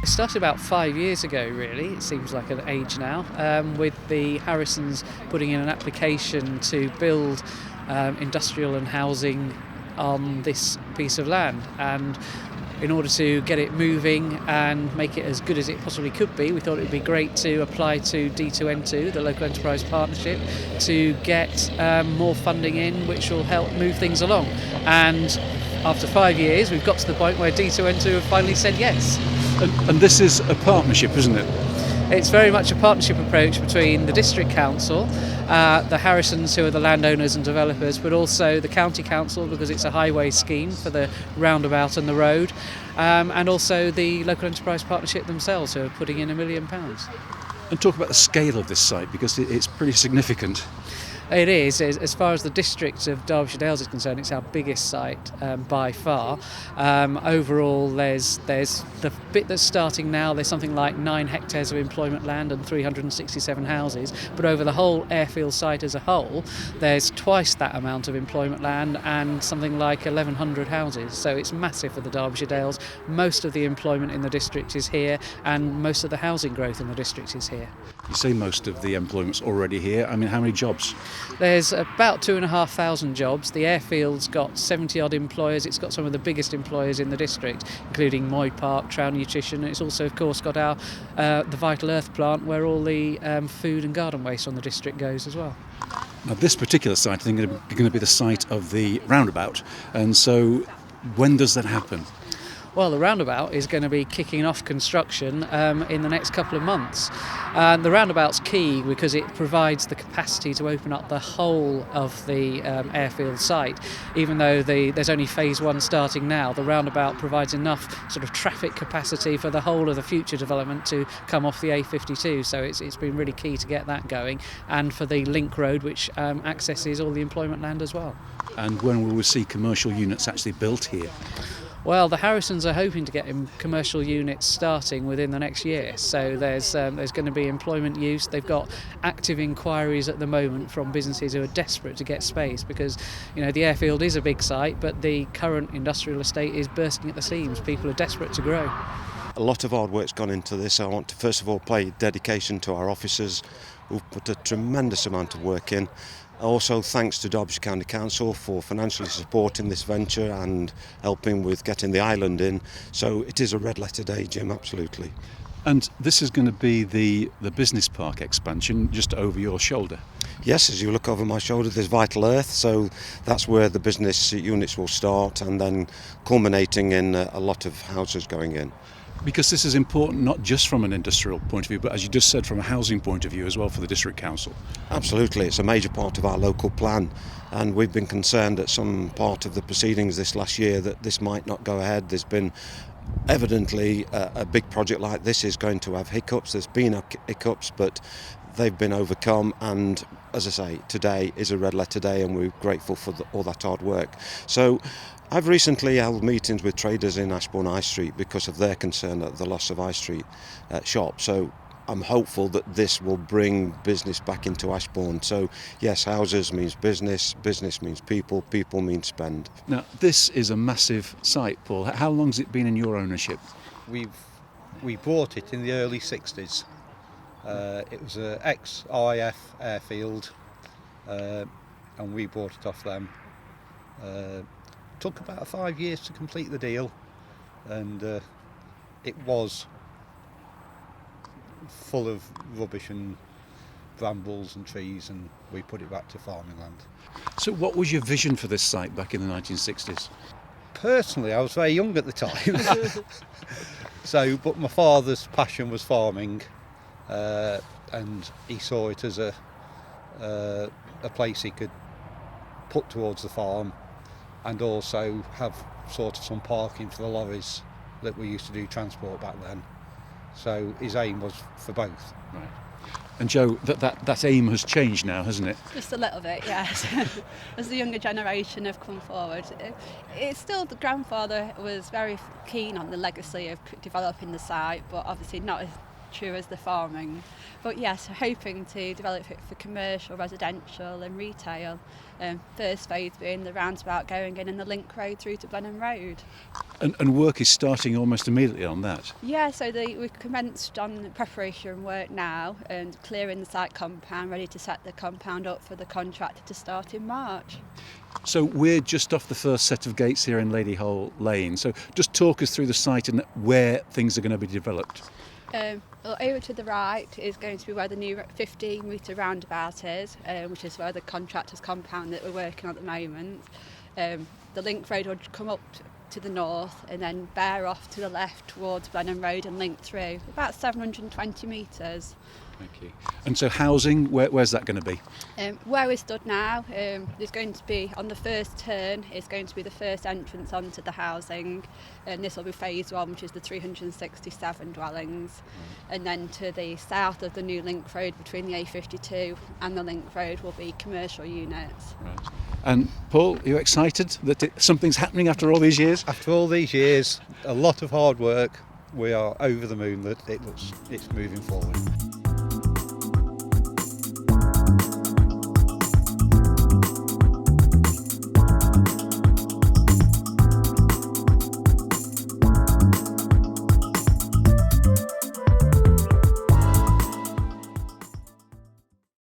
It started about 5 years ago, really. It seems like an age now, with the Harrisons putting in an application to build industrial and housing on this piece of land. And in order to get it moving and make it as good as it possibly could be, we thought it would be great to apply to D2N2, the Local Enterprise Partnership, to get more funding in, which will help move things along. And after 5 years, we've got to the point where D2N2 have finally said yes. And this is a partnership, isn't it? It's very much a partnership approach between the District Council, the Harrisons, who are the landowners and developers, but also the County Council, because it's a highway scheme for the roundabout and the road, and also the Local Enterprise Partnership themselves, who are putting in £1 million. And talk about the scale of this site, because it's pretty significant. It is. As far as the district of Derbyshire Dales is concerned, it's our biggest site by far. Overall, there's the bit that's starting now, there's something like 9 hectares of employment land and 367 houses. But over the whole airfield site as a whole, there's twice that amount of employment land and something like 1,100 houses. So it's massive for the Derbyshire Dales. Most of the employment in the district is here, and most of the housing growth in the district is here. You say most of the employment's already here. I mean, how many jobs? There's about 2,500 jobs. The airfield's got 70 odd employers. It's got some of the biggest employers in the district, including Moy Park, Trow Nutrition. It's also, of course, got our the Vital Earth plant, where all the food and garden waste on the district goes as well. Now, this particular site, I think, is going to be the site of the roundabout. And so, when does that happen? Well, the roundabout is going to be kicking off construction in the next couple of months. The roundabout's key because it provides the capacity to open up the whole of the airfield site. Even though there's only phase 1 starting now, the roundabout provides enough sort of traffic capacity for the whole of the future development to come off the A52. So it's been really key to get that going, and for the link road, which accesses all the employment land as well. And when will we see commercial units actually built here? Well, the Harrisons are hoping to get commercial units starting within the next year. So there's going to be employment use. They've got active inquiries at the moment from businesses who are desperate to get space, because the airfield is a big site, but the current industrial estate is bursting at the seams. People are desperate to grow. A lot of hard work's gone into this. I want to first of all pay dedication to our officers who've put a tremendous amount of work in. Also, thanks to Derbyshire County Council for financially supporting this venture and helping with getting the island in. So it is a red letter day, Jim, absolutely. And this is going to be the business park expansion just over your shoulder. Yes, as you look over my shoulder, there's Vital Earth, so that's where the business units will start, and then culminating in a lot of houses going in. Because this is important not just from an industrial point of view, but as you just said, from a housing point of view as well for the District Council. Absolutely, it's a major part of our local plan, and we've been concerned at some part of the proceedings this last year that this might not go ahead. There's been evidently a big project like this is going to have hiccups. There's been hiccups, but they've been overcome, and as I say, today is a red letter day, and we're grateful for all that hard work. So I've recently held meetings with traders in Ashbourne High Street because of their concern at the loss of High Street shop. So I'm hopeful that this will bring business back into Ashbourne. So yes, houses means business, business means people, people means spend. Now, this is a massive site, Paul. How long has it been in your ownership? We bought it in the early 60s. It was an ex-RAF airfield, and we bought it off them. Took about 5 years to complete the deal, and it was full of rubbish and brambles and trees, and we put it back to farming land. So what was your vision for this site back in the 1960s? Personally, I was very young at the time, but my father's passion was farming, and he saw it as a place he could put towards the farm, and also have sort of some parking for the lorries that we used to do transport back then. So his aim was for both. Right. And Joe, that aim has changed now, hasn't it? Just a little bit, yes. As the younger generation have come forward, it's still, the grandfather was very keen on the legacy of developing the site, but obviously not true as the farming. But yes, hoping to develop it for commercial, residential and retail. First phase being the roundabout going in and the link road through to Blenheim Road. And work is starting almost immediately on that. Yeah, so we've commenced on preparation work now and clearing the site compound, ready to set the compound up for the contractor to start in March. So we're just off the first set of gates here in Lady Hole Lane. So just talk us through the site and where things are going to be developed. Over to the right is going to be where the new 15-metre roundabout is, which is where the contractor's compound that we're working on at the moment. The link road would come up to the north and then bear off to the left towards Blenheim Road and link through, about 720 metres. Thank you. And so housing, where's that going to be? Where we stood now, there's going to be, on the first turn, is going to be the first entrance onto the housing, and this will be phase 1, which is the 367 dwellings. And then to the south of the new link road between the A52 and the link road will be commercial units. Right. And Paul, are you excited that something's happening after all these years? After all these years, a lot of hard work, we are over the moon that it's moving forward.